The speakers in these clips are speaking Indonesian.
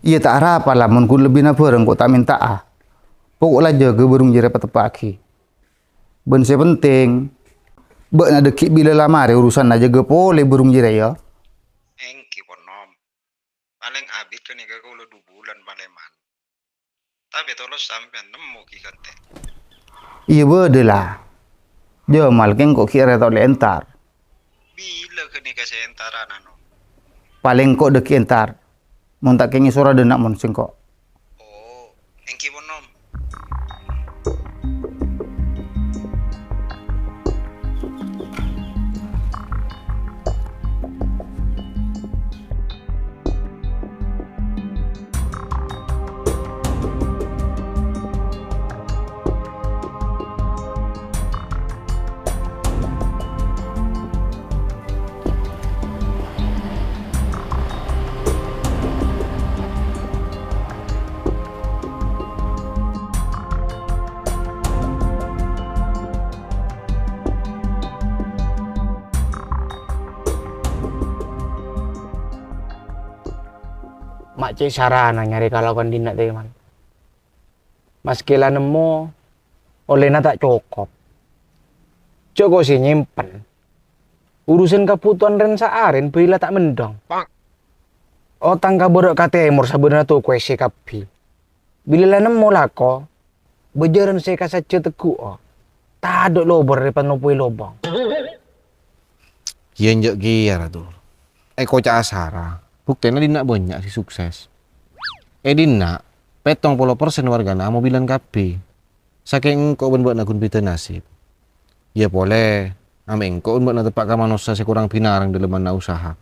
Iya tak harap lah, mun ku lebih na bareng kok tak minta ah. Pokoklah jaga burung jira patepaki. Ben se penting. Bek na dekik bila lama urusan na jaga pole burung jira ya. Engki ponom. Paling abit kan ika kau 2 bulan paleman. Tapi tolos sampean nemu ki kante. Iya bede lah. Jamal keng kok kira tau entar. Bila kan ika seentara nano. Paling kok dekik entar. Mun tak kengi sora denak mun sing kok. Oh, engki ponom. Mak cek sarana nyari kalau kan dina teman. Mas kila nemu olehna tak cukup. Cok sih nyimpen. Urusan kebutuhan ren saaren bila tak mendong. Otang kaborok katemur sebenarnya tuh kuesi kapi. Bila nemu lako, bejaran saya kasih teguh. Tak ada lobor depan nopui lobang. Iya njok giar tuh. Kocak asara. Buktinya dina banyak sih sukses. Dina, 70% wargana mobilan kabeh. Saking engko ben buat nakun pita nasib. Ya boleh, ame engko buat na tepak ka manusia sekurang pinarang dalam mana usaha.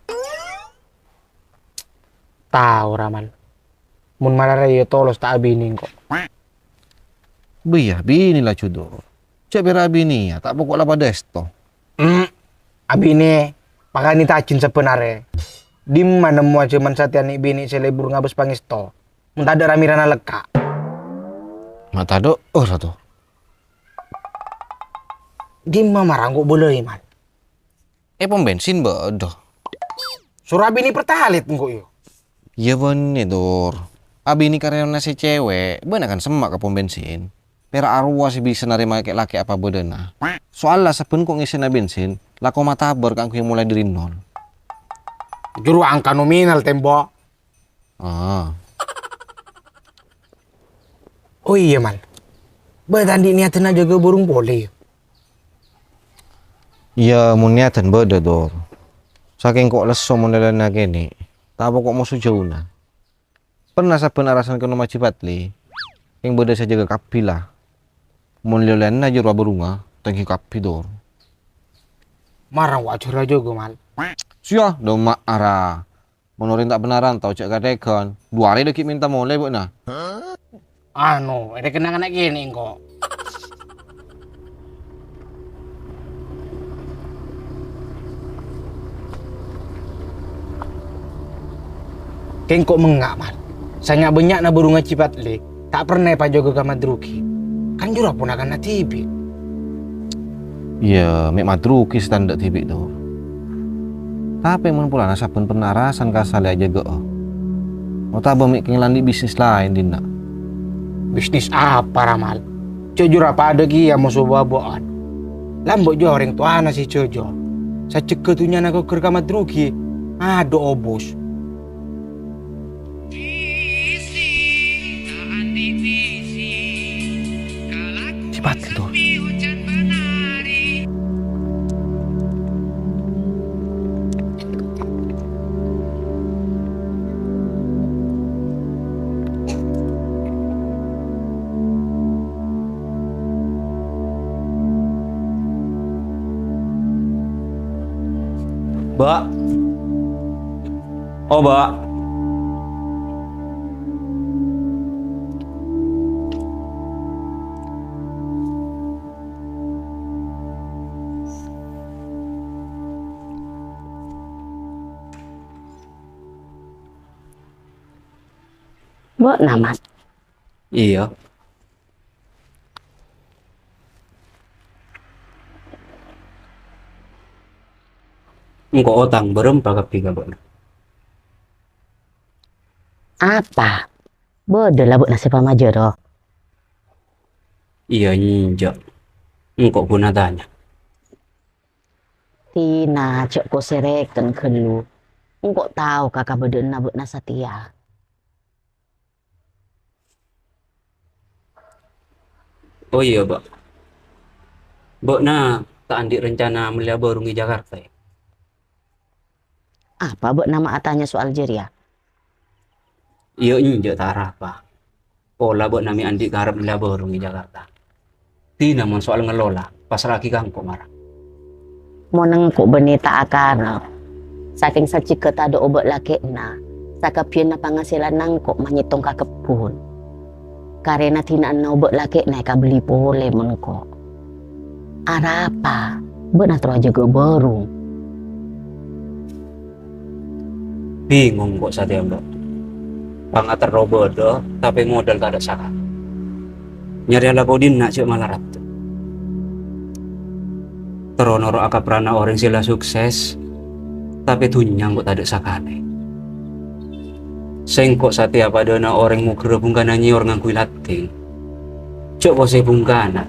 Tahu Raman. Mun malah ya tolos tak abini kok. Biyah, bini lah cudor. Cek bera bini ya, tak pokok lah pada esto. Abini, pakani tacin sebenarnya. Di mana mau cuman satian bini selebur ngabes pangisto. Mun tak ada ramirana leka. Mata do, oh satu. Di mana marang kok boleh man. Pom bensin bodoh. Surah bini pertalit engko yo. Iya bener dor. Abini karyawan nasi cewek, bener kan semak ke pom bensin. Pera arwah sih bisa nerima kayak laki apa bodena. Soalnya saben kok ngisi bensin, lako mata ber kan yang mulai dari nol. Juru angka nominal tembok. Oh iya man. Bertandi niatan aja ke burung boleh. Iya mau niatan beda dor. Saking kok leso modelan gini, tak kok mau sejauh na. Pernah saben arasan ke nomor cipatli, yang beda saja ke kapi lah. Mau lihat aja ruang berunga, tangki kapi dor. Marang wajar aja gue mal. Sia, doma arah. Monorin tak benaran tau cek kadekan. 2 hari deki minta mulai bu nah. Anu, ada kenangan gini kok. Kengkok mengak mal. Sangat banyak na burung cipat le. Tak pernah pajogo ke madruki. Kan jura pun akan natibi. Iya, mek madruki standar tibi dor. Tapi mun pula nasa pun penarasan kasale aja go. Mau tabah mek landi bisnis lain dina. Bisnis apa Ramal? Jujur apa ada ki yang mau sobaboan. Lambok joreng tuh anak si Jojo. Saya ceketunya nak ke kamar drugi. Ada obos. Cepat gitu. Mbak. Oh, Mbak. Mbok namas. Iya. Engko otang berem pakap tiga Mbak. Apa? Bodoh lah buat nasib aja doh. Iya nyinjak. Engkau guna tanya. Tina cek ko sereken kelu. Engkau tahu kakak berdena buat nasatia. Oh iya, Mbak. Mbak tak andik rencana melia borong di Jakarta ya? Apa buat nama atanya soal Algeria? Iya nyinjak tak apa. Pola Mbak nami andik karep melia borong di Jakarta. Tina mon soal ngelola, pas lagi kangkok marah. Mau nengkuk benih tak akar. Saking saci kata ada obat laki na. Sakapian na penghasilan nangkuk menyitung ka kebun. Karena tina na obat laki na ka beli boleh menengkuk. Arapa? Benar terus aja gue baru. Bingung kok saat ya Mbak. Pangatar robodo, tapi modal tak ada sakat. Nyari ala kodin nak cik malah ratu. Teronoro akaprana orang sila sukses, tapi tunyang kok tak ada sakane. Sengkok satia pada na orang mukre bungkana nyior ngangkui lating. Cok kose bungkana,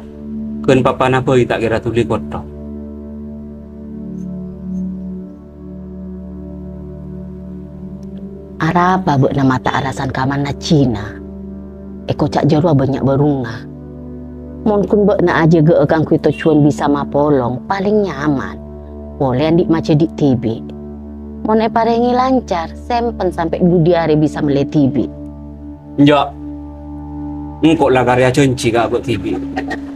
ken papana boy tak kira tuli kotok. Arapa buat nama tak alasan kaman na Cina. Eko cak jarua banyak berunga. Mon kun buat na aja ge akan kuito cuan bisa mapolong paling nyaman. Boleh andik macam di TV. Mon parengi lancar, sempen sampai budi hari bisa melihat TV. Njak, engkau lah karya cenci kak buat TV.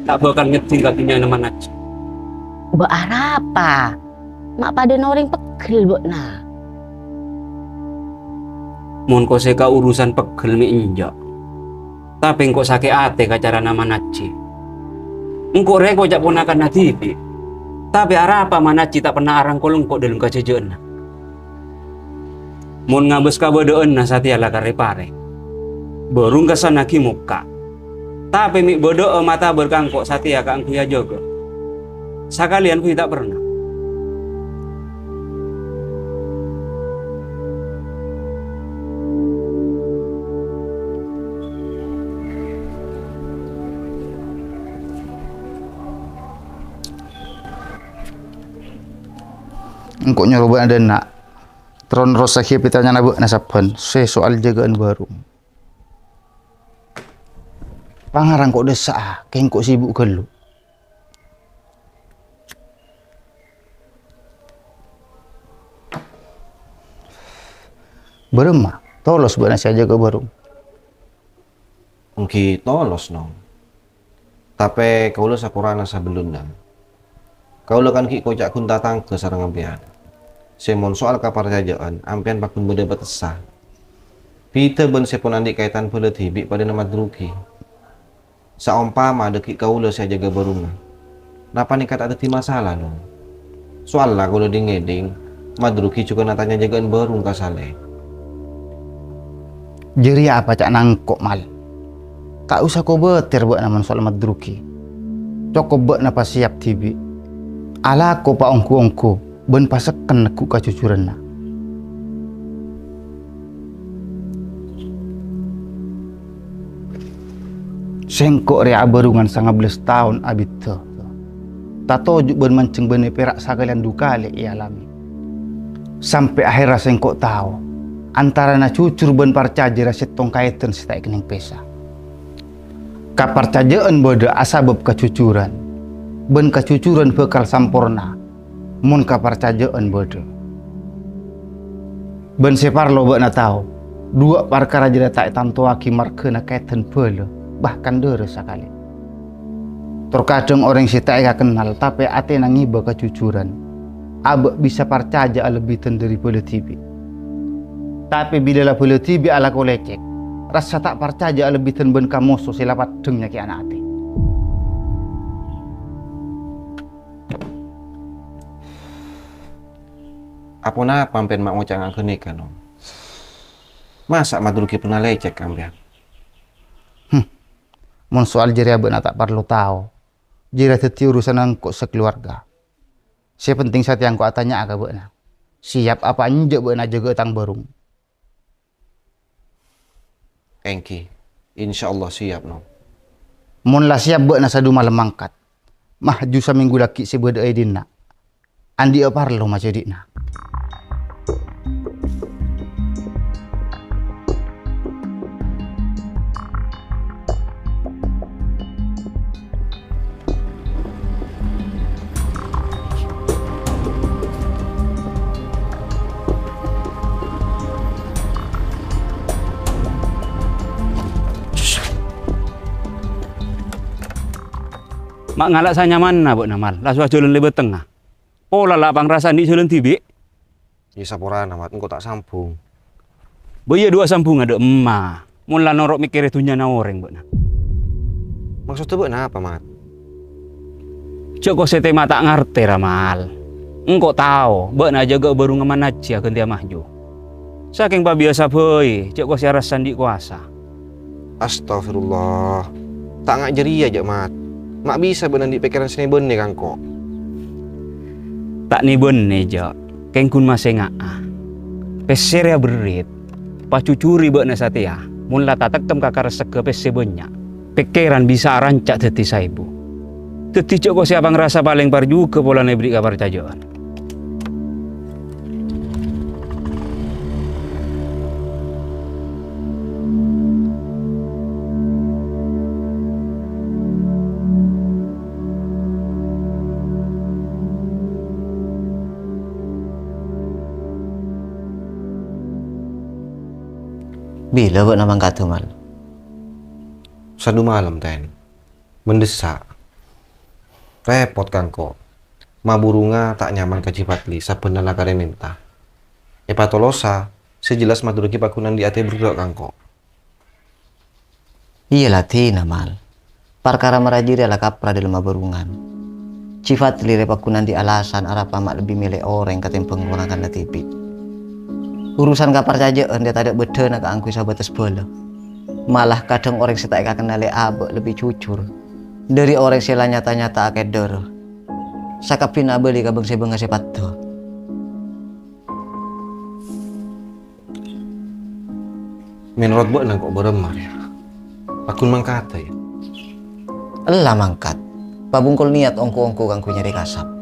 Tak bakal ngeting kakinya nama naci. Buat arapa? Mak pada noring pekil buat na. Mon kau seka urusan pegel mi injak. Tapi engkau sakit ate kacara nama naci. Engkau reko jak ponakan na TV. Tapi arapa manaci tak pernah arang kau engkau dalam kacejeun. Mon ngabes kabodoan na satia lah karepare. Borung kesana ki muka. Tapi mi bodoh mata berkangkok satia ka angku ya jogo. Sakalian ku tak pernah. Engkau nyoba ada nak. Tron rosa pitanya nabu nasapan. Soal jagaan baru. Pangarang kok desa, kayak kok sibuk gelu. Berema, tolos buat nasi aja ke baru. Mungkin tolos nong. Tapi kau lu sakurana sebelumnya. Kau lu kan ki kocak kun datang ke sarang ampian. Semon soal kapar jajaan, ampian pakun beda betesah. Pita ben sepon andi kaitan pula tibi pada nama druki. Saumpama ada ki kau lu saya jaga barunga. Napa nih kata ada ti masalah nong. Soal lah kau lu dingeding, madruki juga natanya jagaan barung kasale. Jadi apa cak nangkok mal? Tak usah kau beter buat naman soal madruki. Cokok buat napa siap tibi. Ala ko pa ongku ben pasekan aku kacucuran na. Sengkok rea berungan 19 tahun abit tu. Tato juk ben mancing bene perak sagalian duka le ialami. Sampai akhirnya sengkok tahu antara na cucur ben parcaje rasit tong kaitan sita ikening pesa. Kaparcajaan boda asabab kecucuran. Ben kecucuran bekal sampurna. Mun kaparcajaan boda. Ben separlo bak na tahu. Dua perkara jeda tak tantuaki markena kaitan pele. Bahkan deres sekali. Terkadang orang si tak kenal tapi ate nangiba kecucuran. Abek bisa percaya lebih tenderi pele tibi. Tapi bila lah pele tibi ala ko lecek. Rasa tak percaya lebih ten ben kamoso silapat dengnya ki anak ate. Apa na pampen mak ngocang angke nikah nong. Masa madruki pernah lecek ampian. Mun soal jari abena tak perlu tahu. Jira teti urusan angkok sekeluarga. Si penting saat yang kau tanya agak bena. Siap apa anjak bena jaga tang barung. Engki, insya Allah siap nom. Mun lah siap beuk na sadu malam mangkat. Maju saminggu laki si bede dina. Andi parlo macam dina. Mak ngalak sa nyaman na buat namal. Lasu jalan lebih tengah. Oh lala bang rasa di jalan tibi. Ya sapurana mat, engko tak sambung. Boya dua sambung ada emak. Mula norok mikir itu nyana orang buat na. Maksudnya buat apa mat? Cok kau setema tak ngerti ramal. Engkau tahu, buat na jaga baru ngaman aja akan dia maju. Saking pa biasa boy, cok kau siaras sandi kuasa. Astagfirullah. Tak ngajari aja mat. Mak bisa benar di pikiran sini bener kan kok. Tak ni benne jo. Kengkun masih ngaa. Peser ya berit. Pacucuri buat na satia. Mula tak tekem kakak resek ke pese banyak. Pikiran bisa rancak teti saibu. Teti cok kau siapa ngerasa paling parju ke pola nebri kabar cajoan. Bila buat nama kata mal? Sadu malam ten. Mendesak. Repot kan kok. Maburunga tak nyaman ke Cipatli sabenala kare minta. Epatolosa sejelas maduruki pakunan di ate berdua kan kok. Iya tina mal. Perkara merajiri ala kapra di lemah berungan. Cifatli repakunan di alasan arapa mak lebih milih orang ketimbang menggunakan natipit. Urusan kapar saja dia tak ada beda nak angkui sahabat sebelah. Malah kadang orang saya tak kenal abek lebih jujur dari orang saya nyata-nyata akeh dor. Sakapin abeli kabang saya bangga sepatu. Menurut buat nang kok beremar ya. Pakun mangkata ya. Elah mangkat. Pabungkul niat ongko-ongko kangku nyari kasap.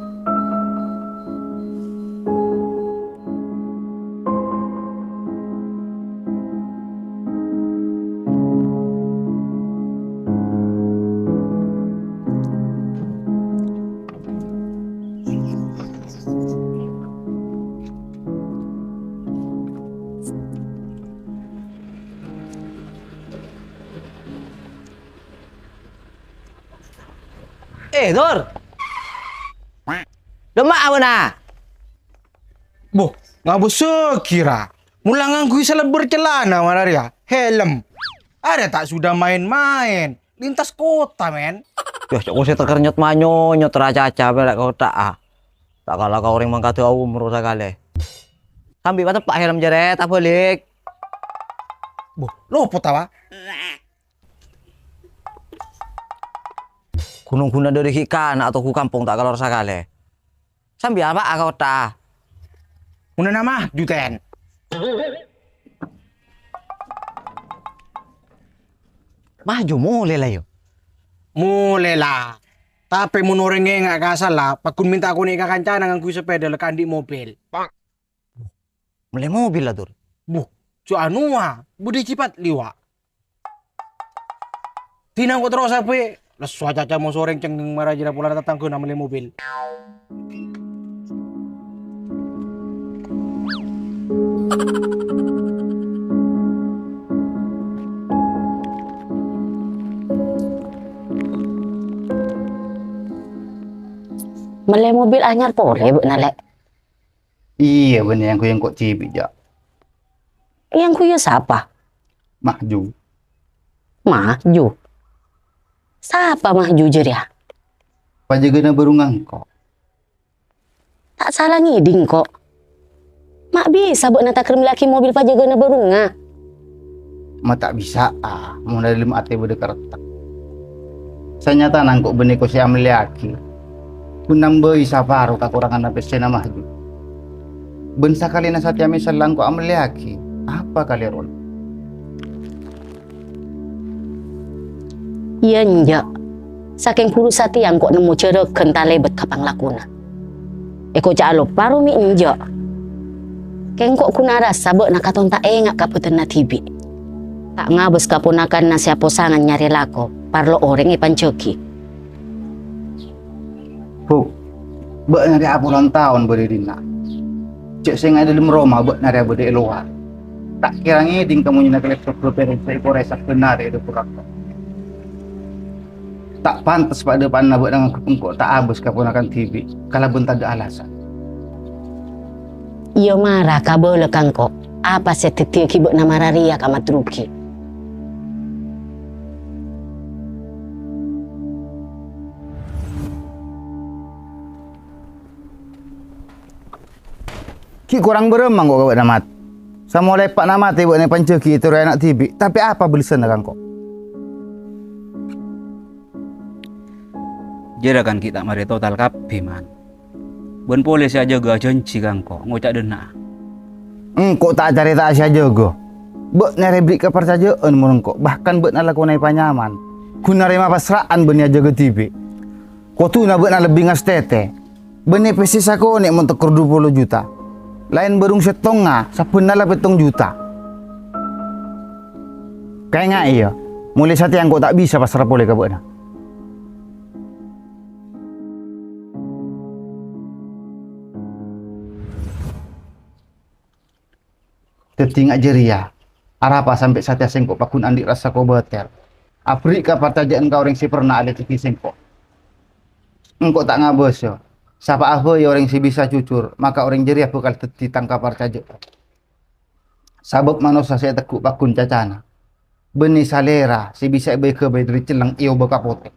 Dor. Demak apa na? Boh, nggak bisa kira. Mula nganggu salah bercelana mana dia? Helm. Ada tak sudah main-main. Lintas kota, men. Ya, cok saya terkenyot manyo, nyot raja-raja belak kota ah. Tak kalah kau orang mangkatu au merusak kali. Sambil patah pak helm jeret, tak balik. Boh, lopot apa? Gunung-gunung dari ikan atau ku kampung tak kalau sakale. Sambil apa kota? Una nama Juten. Maju mulai lah yo. Mulai lah. Tapi menorengnya nggak kasar lah. Pakun minta aku nih kancana nganggu sepeda lekan di mobil. Mulai mobil lah tur. Buh, cu anua, budi cepat liwa. Tinang ko terus apa? Lesu aja mau soreng cengeng marah jira pulang datang ke namanya mobil. Mele mobil anyar pole bu nalek. Iya bener yang kok cibi jak. Yang kuya siapa? Maju. Maju. Siapa maju jer ya? Pajagana berungang kok. Tak salah ngiding kok. Mak bisa buat nata kerem laki mobil pajagana berunga. Ma tak bisa mau dari lima ate berdekat. Saya nyata nangkuk benih ko siya meliaki. Kunambay safaru kakurangan na pesena maju. Bensa kali na satya misalang ko ameliaki. Apa kali ron? Iya njak. Saking pulu sati yang kok nemu cara kentale bet kapang lakuna. Eko cak alo paru mi njak. Keng kok kuna rasa bek nak katong tak engak kaputen na tibi. Tak ngabes kapunakan na siapa sangan nyari lako. Parlo orang ipan coki. Puk, bek nari apulan tahun berdina. Cek saya ada dalam Roma, bek nari abu di luar. Tak kira ngeding kamu nyina ke laptop berperin saya koresak benar itu purak. Tak pantas pada depan bek dengan kepengkok tak abus kapunakan TV. Kalau bentar ada alasan. Iyo marah kabel kangko. Apa setetia kibuk nama raria kamat ruki. Ki kurang beremang kok kawat namat. Sama lepak nama te buat ni panceki itu anak TV. Tapi apa belisan dengan kok? Jera kan kita mari total kapi man. Ben polis aja gak janji kan kok ngocak dena. Kok tak cari tak saja go. Bek nare beri kepercayaan merengkok. Bahkan bek nala konai panyaman. Kunare ma pasraan beni aja ke TV. Kok tu na bek na lebih ngas tete. Beni pesis aku nek mentekur 20 juta. Lain berung setonga, sapunala petong juta. Kayak nggak iya, mulai saat yang kau tak bisa pasrah boleh kabut na. Tetingak jeria, arapa sampai saat yang sengkok pakun andik rasa kau betel. Apri kapar tajaan kau orang si pernah ada ceki sengkok. Engkau tak ngabos yo. Siapa apa ya orang si bisa cucur, maka orang jeria bakal ditangkap parcajo. Sabab manusia saya tekuk pakun cacana. Beni salera si bisa beke bayi dari celang iyo baka potek.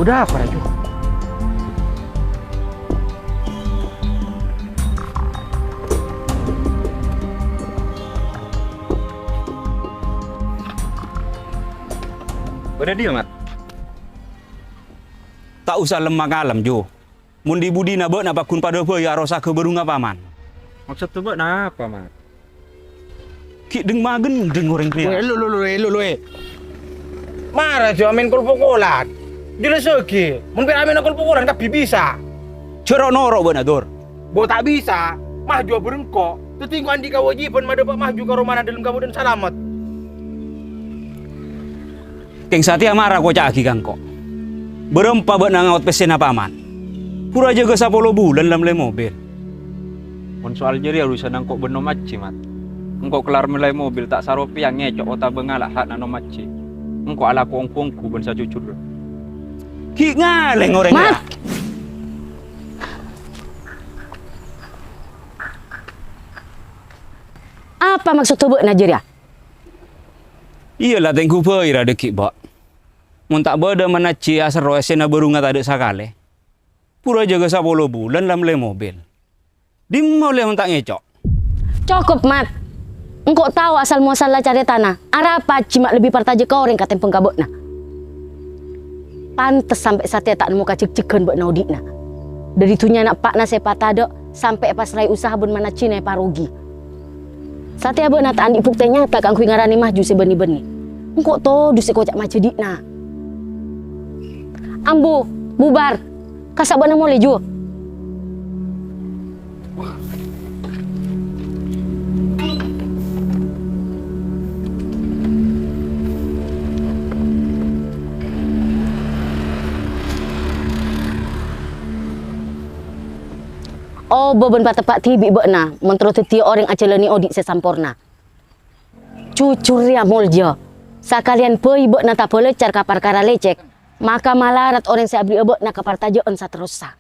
Udah apa Raju? Udah dia mat. Tak usah lemah kalam Jo. Mundi budi na bek na pakun pada apa ya rosa ke berunga paman. Maksud tu buat apa, Mat? Ki deng magen deng orang kriya. Lu. Marah jo amin kulpukulan. Jelas lagi, mungkin amin kulpukulan tapi bisa. Cerok norok benar Dor. Bo tak bisa, maju berengkok. Tetinggu andi kewajiban madapat maju ke rumah dalam kamu dan selamat. Keng Satya marah kok caki kang kok. Berempa bek na ngawat pesen apa aman. Pura jaga 10 bulan dalam le mobil. Mun soal jadi urusan angkok beno maci, Mat. Engkau kelar mulai mobil tak saropi yang ngecok otak bengalak hak nano maci. Engkau ala kuongku ben sa cucur. Ki ngaleng orang Mat! Apa maksud tu buat Najeriya? Iyalah tengku peira dekik bak. Mun tak beda menaci asal roesena berunga tak ada sakale. Pura jaga 10 bulan dalam le mobil. Di mau le tak ngecok. Cukup, Mat. Engkau tahu asal muasal cari tanah. Arapa cima lebih partaje kau orang katen penggabut nah. Pantes sampai saatnya tak nemu kacik-cikan buat naudikna. Dari tunya nak pak na sepa tado sampai pas rai usaha bun mana Cina parugi. Saatnya buat nata andi bukti nyata kang kui ngarani maju sebeni-beni. Engkau tahu dusi kocak macam dikna. Ambu, bubar. Kasak bana mau leju. Oh, beban patepak tibi bekna, mentero teti orang acelani odik sesampurna. Cucur ya mulja. Sakalian pei bekna tak pelecar kapar kara lecek, maka malarat orang seabri bekna kapar tajoan saterusa.